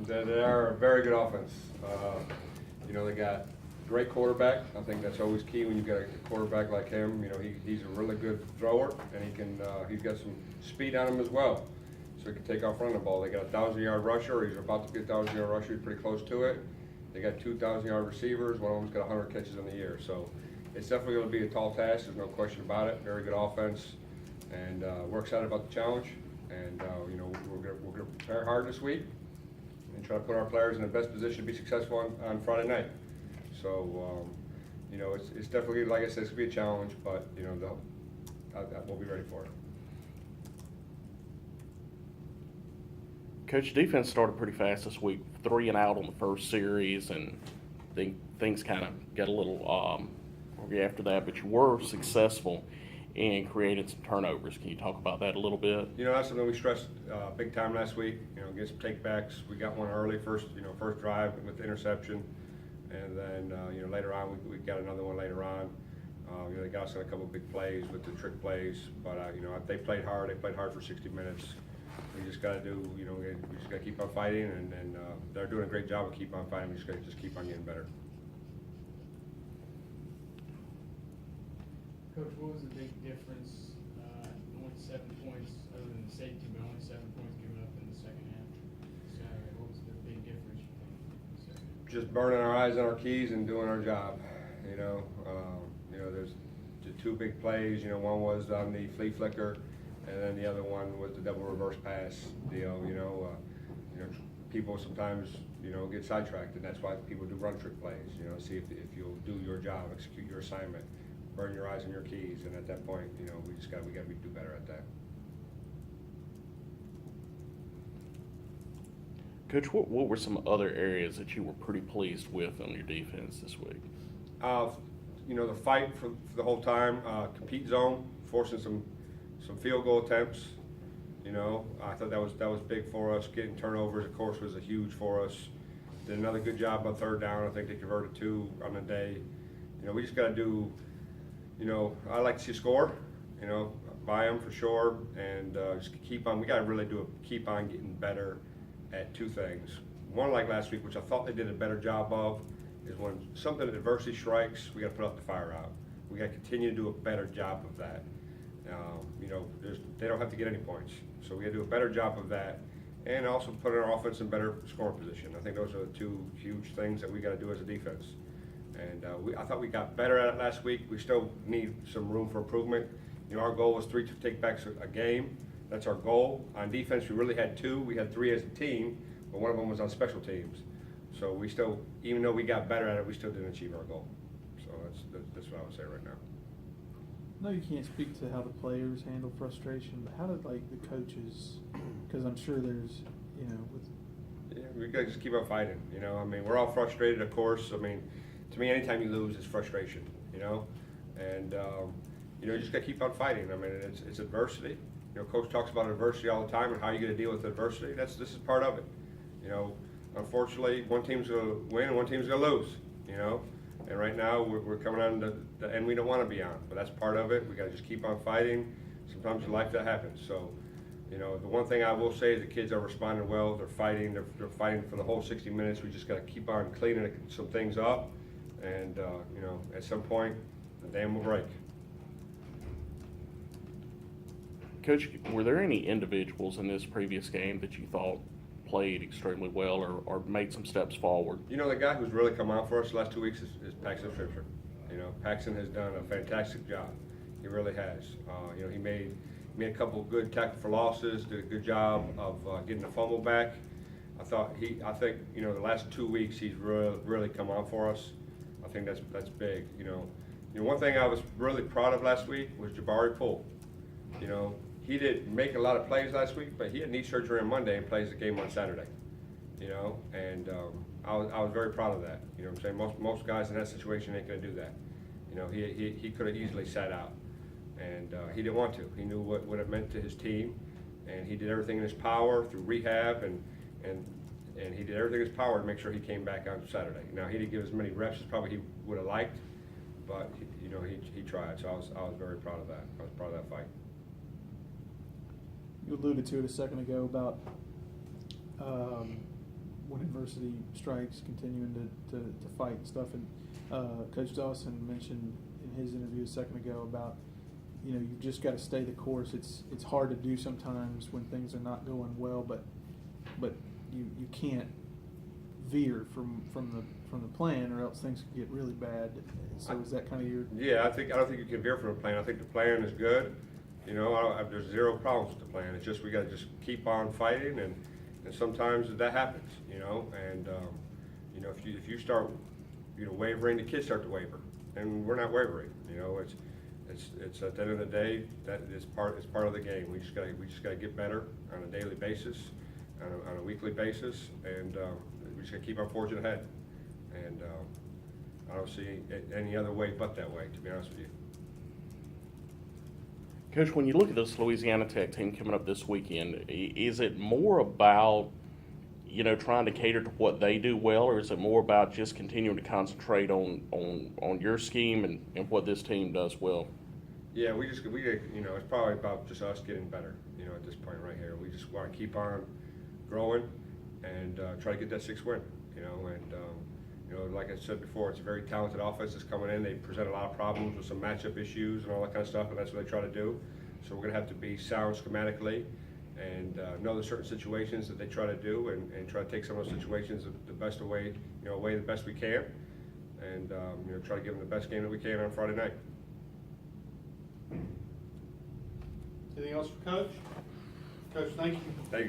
They are a very good offense. They got great quarterback. I think that's always key when you've got a quarterback like him. He's a really good thrower, and he's got some speed on him as well. So he can take off running the ball. They got a 1,000-yard rusher. He's about to get a 1,000-yard rusher. He's pretty close to it. They got 2,000-yard receivers. One of them's got 100 catches in the year. So it's definitely going to be a tall task. There's no question about it. Very good offense, and we're excited about the challenge. And we're going to prepare hard this week and try to put our players in the best position to be successful on Friday night. So it's definitely, like I said, it's going to be a challenge, but we'll be ready for it. Coach, defense started pretty fast this week, 3 and out on the first series, and things kind of got a little after that, but you were successful in creating some turnovers. Can you talk about that a little bit? That's something we stressed big time last week. Get some takebacks. We got one early, first drive with the interception, and then later on we got another one later on. They got us on a couple of big plays with the trick plays, but they played hard. They played hard for 60 minutes. We just got to do, we just got to keep on fighting, and they're doing a great job of keep on fighting. We just got to keep on getting better. Coach, what was the big difference? Only 7 points, other than the safety, but only 7 points given up in the second half. Saturday, what was the big difference you think in the second half? Just burning our eyes on our keys and doing our job. There's the 2 big plays. One was on the flea flicker, and then the other one was the double reverse pass deal. People sometimes get sidetracked, and that's why people do run trick plays. See if you'll do your job, execute your assignment, burn your eyes on your keys, and at that point, we got to do better at that. Coach, what were some other areas that you were pretty pleased with on your defense this week? The fight for the whole time, compete zone, forcing some field goal attempts. I thought that was big for us. Getting turnovers, of course, was a huge for us. Did another good job on third down. I think they converted 2 on the day. We just got to do. I like to see a score. Buy them for sure, and just keep on. We got to really keep on getting better at 2 things. One, like last week, which I thought they did a better job of, is when something adversity strikes, we got to put up the fire out. We got to continue to do a better job of that. They don't have to get any points, so we got to do a better job of that, and also put our offense in better scoring position. I think those are the 2 huge things that we got to do as a defense. And I thought we got better at it last week. We still need some room for improvement. Our goal was 3 takebacks a game. That's our goal. On defense, we really had 2. We had 3 as a team, but one of them was on special teams. So we still, even though we got better at it, we still didn't achieve our goal. So that's what I would say right now. I know you can't speak to how the players handle frustration, but how did the coaches? Because I'm sure there's, we got to just keep on fighting. We're all frustrated, of course. To me, anytime you lose, it's frustration. And you just got to keep on fighting. It's adversity. Coach talks about adversity all the time and how you got to deal with adversity. This is part of it. Unfortunately, one team's going to win and one team's going to lose. And right now we're coming on the end we don't want to be on, but that's part of it. We got to just keep on fighting. Sometimes in life that happens. So, the one thing I will say is the kids are responding well. They're fighting. They're fighting for the whole 60 minutes. We just got to keep on cleaning some things up, and at some point the dam will break. Coach, were there any individuals in this previous game that you thought played extremely well or made some steps forward? The guy who's really come out for us the last 2 weeks is Paxton Scripture. Paxton has done a fantastic job. He really has. He made a couple of good tackle for losses, did a good job of getting the fumble back. I think the last 2 weeks he's really come on for us. I think that's big. One thing I was really proud of last week was Jabari Poole. He didn't make a lot of plays last week, but he had knee surgery on Monday and plays the game on Saturday. And I was very proud of that. I'm saying? Most guys in that situation ain't going to do that. He could have easily sat out, and he didn't want to. He knew what it meant to his team, and he did everything in his power through rehab, and he did everything in his power to make sure he came back on Saturday. Now, he didn't give as many reps as probably he would have liked, but he tried. So I was very proud of that. I was proud of that fight. You alluded to it a second ago about when adversity strikes, continuing to fight and stuff. And Coach Dawson mentioned in his interview a second ago about, you've just got to stay the course. It's hard to do sometimes when things are not going well, but you can't veer from the plan, or else things could get really bad. So is that kind of your? Yeah, I don't think you can veer from the plan. I think the plan is good. There's zero problems with the plan. It's just we got to just keep on fighting, and sometimes that happens. And if you start wavering, the kids start to waver, and we're not wavering. It's at the end of the day that it's part of the game. We just gotta get better on a daily basis, on a weekly basis, and we just gotta keep on forging ahead. And I don't see any other way but that way, to be honest with you. Coach, when you look at this Louisiana Tech team coming up this weekend, is it more about, trying to cater to what they do well, or is it more about just continuing to concentrate on your scheme and what this team does well? Yeah, it's probably about just us getting better, at this point right here. We just want to keep on growing and try to get that 6th win, like I said before, it's a very talented offense that's coming in. They present a lot of problems with some matchup issues and all that kind of stuff, and that's what they try to do. So we're going to have to be sound schematically and know the certain situations that they try to do, and try to take some of those situations the best away the best we can, and try to give them the best game that we can on Friday night. Anything else for Coach? Coach, thank you. Thank you.